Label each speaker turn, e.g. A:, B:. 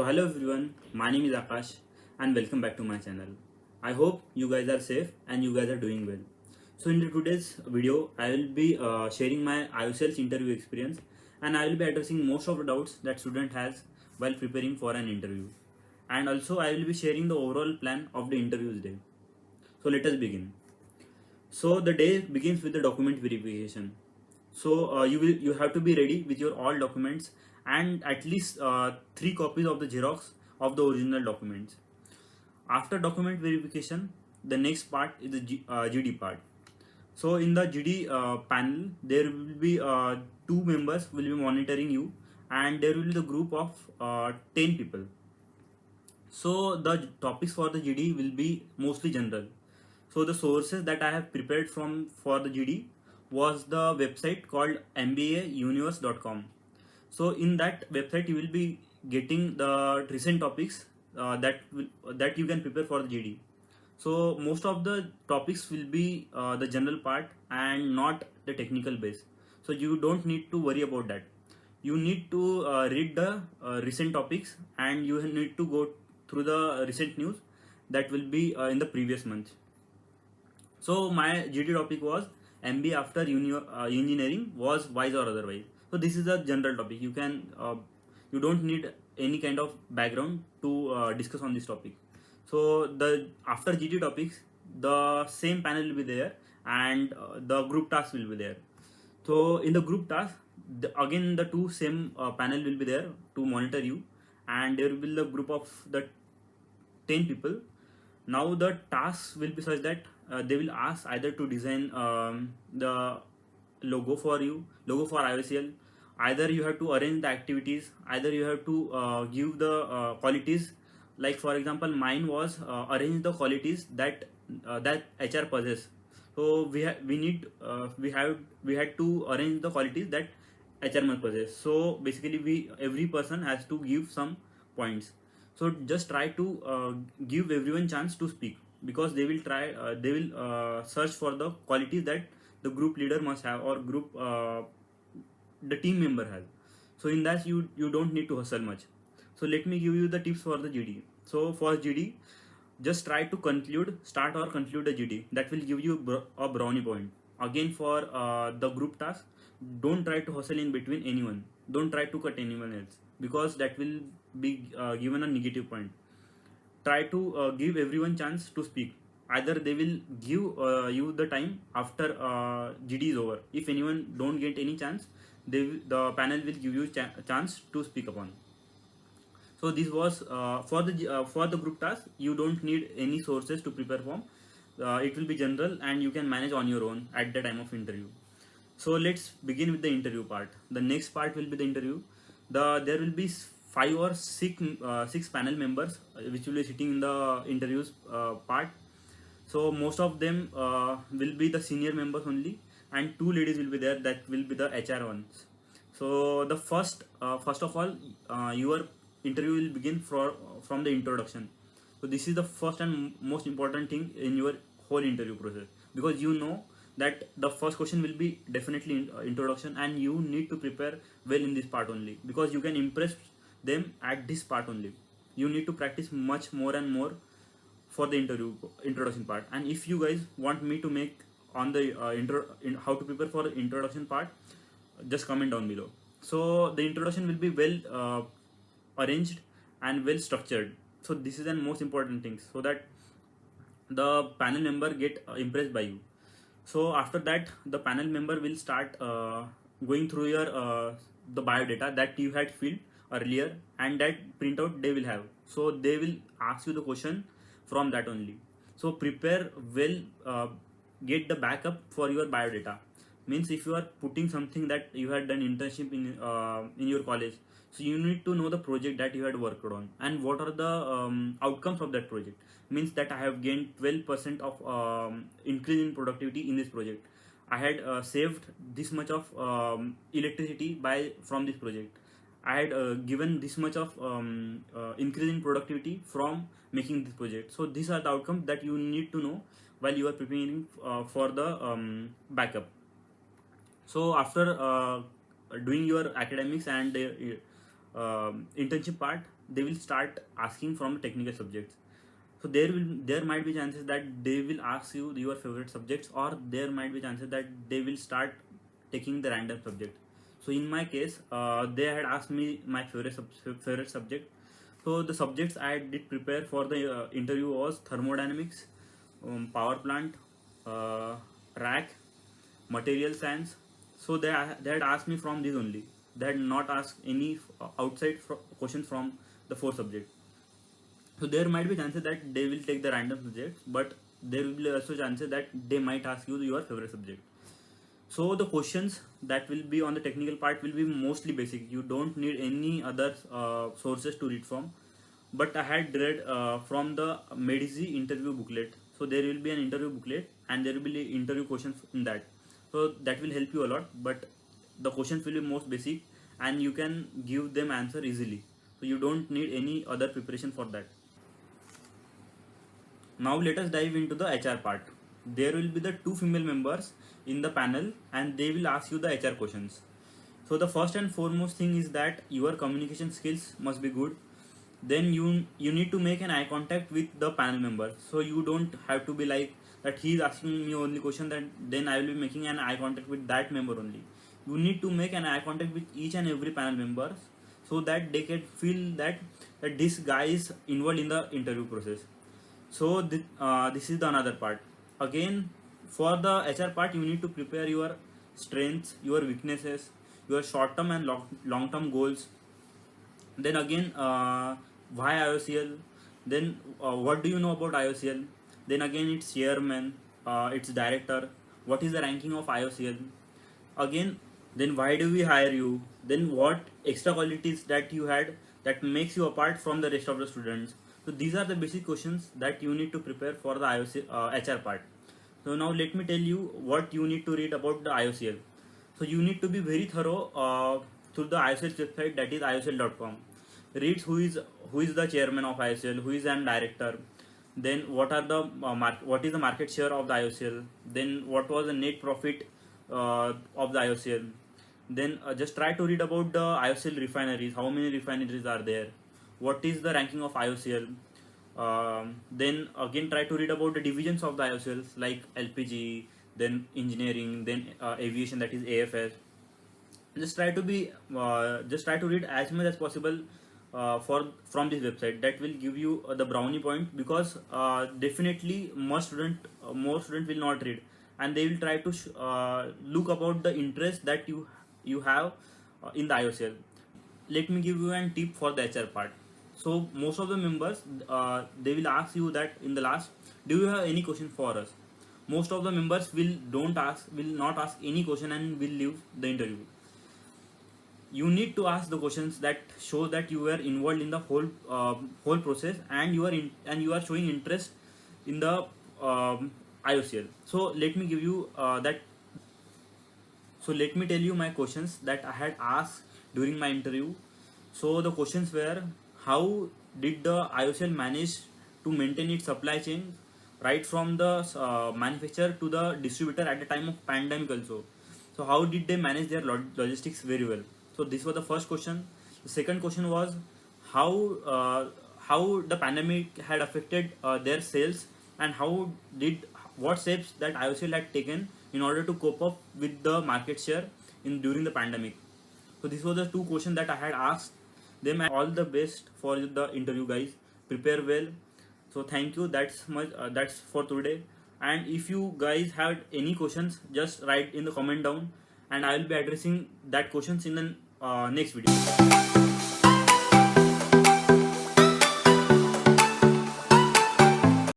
A: Hello everyone, my name is Akash and welcome back to my channel. I hope you guys are safe and you guys are doing well. So in today's video, I will be sharing my Iocl interview experience and I will be addressing most of the doubts that student has while preparing for an interview. And also I will be sharing the overall plan of the interview's day. So let us begin. So the day begins with the document verification. So you have to be ready with your all documents and at least 3 copies of the xerox of the original documents. After document verification, the next part is the GD part. So in the GD panel, there will be 2 members will be monitoring you, and there will be the group of 10 people. So the topics for the GD will be mostly general. So the sources that I have prepared from for the GD was the website called mbauniverse.com. So in that website you will be getting the recent topics that you can prepare for the GD. So most of the topics will be the general part and not the technical base. So you don't need to worry about that. You need to read the recent topics and you need to go through the recent news that will be in the previous month. So my GD topic was MBA after engineering was wise or otherwise. So this is a general topic. You don't need any kind of background to discuss on this topic. So the after GD topics, the same panel will be there and the group task will be there. So in the group task, again the two same panel will be there to monitor you, and there will be the group of the 10 people. Now the tasks will be such that they will ask either to design the logo for IOCL. Either you have to arrange the activities, either you have to give the qualities. Like for example, mine was arrange the qualities that HR possess. So we had to arrange the qualities that HR must possess. So basically, every person has to give some points. So just try to give everyone chance to speak, because they will search for the qualities that the group leader must have, or group the team member has. So in that you don't need to hustle much. So let me give you the tips for the GD. So for GD, just try to start or conclude the GD. That will give you a brownie point. Again, for the group task, don't try to hustle in between anyone. Don't try to cut anyone else, because that will be given a negative point. Try to give everyone chance to speak. Either they will give you the time after GD is over. If anyone don't get any chance, the panel will give you chance to speak upon. So this was for the group task. You don't need any sources to prepare from. It will be general and you can manage on your own at the time of interview. So let's begin with the interview part. The next part will be the interview. There will be 5 or 6 panel members which will be sitting in the interviews part. So most of them will be the senior members only, and 2 ladies will be there, that will be the HR ones. So the first of all, your interview will begin from the introduction. So this is the first and most important thing in your whole interview process, because you know that the first question will be definitely introduction, and you need to prepare well in this part only, because you can impress them at this part only. You need to practice much more and more for the introduction part. And if you guys want me to make on the how to prepare for the introduction part, just comment down below. So the introduction will be well arranged and well structured. So this is the most important thing, so that the panel member get impressed by you. So after that, the panel member will start going through your the biodata that you had filled earlier, and that printout they will have. So they will ask you the question from that only. So prepare well, get the backup for your biodata. Means if you are putting something that you had done internship in your college, so you need to know the project that you had worked on and what are the outcomes of that project. Means that I have gained 12% of increase in productivity in this project. I had saved this much of electricity from this project. I had given this much of increase in productivity from making this project. So these are the outcomes that you need to know while you are preparing for the backup. So after doing your academics and internship part, they will start asking from the technical subjects. So there might be chances that they will ask you your favorite subjects, or there might be chances that they will start taking the random subject. So in my case, they had asked me my favorite subject. So the subjects I did prepare for the interview was thermodynamics, power plant, uh, rack, material science. So they had asked me from these only. They had not asked any outside questions from the four subjects. So there might be chances that they will take the random subjects, but there will be also chances that they might ask you your favorite subject. So the questions that will be on the technical part will be mostly basic. You don't need any other sources to read from. But I had read from the Medici interview booklet. So there will be an interview booklet and there will be interview questions in that. So that will help you a lot. But the questions will be most basic and you can give them answer easily. So you don't need any other preparation for that. Now let us dive into the HR part. There will be the two female members in the panel and they will ask you the HR questions. So the first and foremost thing is that your communication skills must be good. Then you need to make an eye contact with the panel member. So you don't have to be like that he is asking me only question, that then I will be making an eye contact with that member only. You need to make an eye contact with each and every panel member so that they can feel that this guy is involved in the interview process. So this is the another part. Again, for the HR part, you need to prepare your strengths, your weaknesses, your short term and long term goals. Then again, why Iocl? Then what do you know about Iocl? Then again, its chairman, its director. What is the ranking of Iocl? Again, then why do we hire you? Then what extra qualities that you had that makes you apart from the rest of the students? So these are the basic questions that you need to prepare for the HR part. So now let me tell you what you need to read about the IOCL. So you need to be very thorough through the IOCL website, that is iocl.com. Read who is the chairman of IOCL, who is an director, then what are the what is the market share of the IOCL, then what was the net profit of the IOCL. Then just try to read about the IOCL refineries, how many refineries are there, what is the ranking of IOCL. Then again try to read about the divisions of the IOCLs like LPG, then engineering, then aviation, that is AFS. Just try to read as much as possible for from this website. That will give you the brownie point, because definitely more student will not read, and they will try to look about the interest that you have in the IOCL. Let me give you a tip for the HR part. So most of the members they will ask you that in the last, do you have any question for us? Most of the members will not ask any question and will leave the interview. You need to ask the questions that show that you were involved in the whole process, and you are showing interest in the IOCL. So let me give you that. So let me tell you my questions that I had asked during my interview. So the questions were, how did the IOCL manage to maintain its supply chain right from the manufacturer to the distributor at the time of pandemic also? So how did they manage their logistics very well? So this was the first question. The second question was, how the pandemic had affected their sales, and what steps that IOCL had taken in order to cope up with the market share in during the pandemic. So this was the two questions that I had asked them. All the best for the interview, guys. Prepare well. So thank you. That's for today. And if you guys had any questions, just write in the comment down, and I will be addressing that questions in the next video.